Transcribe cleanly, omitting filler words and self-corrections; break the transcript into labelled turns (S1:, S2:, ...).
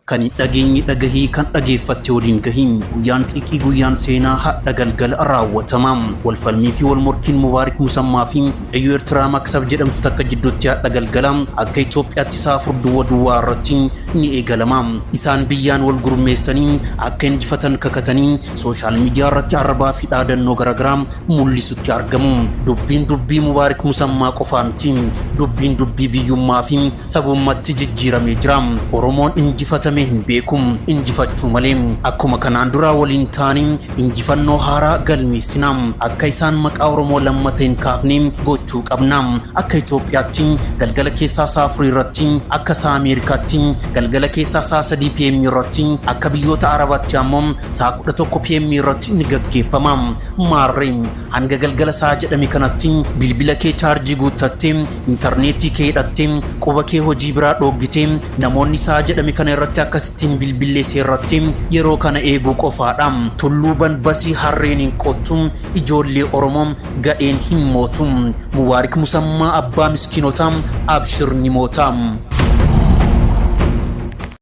S1: kan dhageenyi dhagahii kan dhageeffatte waliin gahiin guyyaan xiqqii guyyaan seenaa hadha galgala raawwatama wal falmii fi wal morkiin mubaarik musammaa fi ayyu Eertiraa maksab jedhamtu takka jidduutti hadha galgala akka Itoophiyaatti saafur duwwaa irratti ni eegalama isaan biyyaan wal gurmeessanii akka injifatan kakatanii sooshaal miidiyaa irratti arrabaa fi dhaadannoo garagaraa mul'isutti argamu dubbiin dubbii mubaarik musammaa qofaanti dubbiin dubbii biyyummaa fi sabummaatti jijjiiramee jira Oromoon injifatan hin beekum injifachuu malee akkuma kanaan dura waliin taanii injifannoo haaraa galmeessinam akka isaan maqaa Oromoo lammateen kaafnee gochuu qabnam akka Itoophiyaatti galgala keessaa saafuri irratti akka saa Ameerikaatti galgala keessaa saa 3 PM irratti akka biyyoota Arabaatti ammoo saa 11 PM irratti ni gaggeeffama maarreen hanga galgala saa jedhame kanatti bilbila kee chaarjii guuttattee intarneetii kee hidhattee quba kee hojii biraa dhoggitee namoonni saa jedhame kana irratti akkasittiin bilbilee seerratti yeroo kana eeguu qofaadha tulluuban basii harreen hin qottu ijoollee Oromoo gadheen hin mootu mubaarik musammaa abbaa miskiinota abshir ni mootam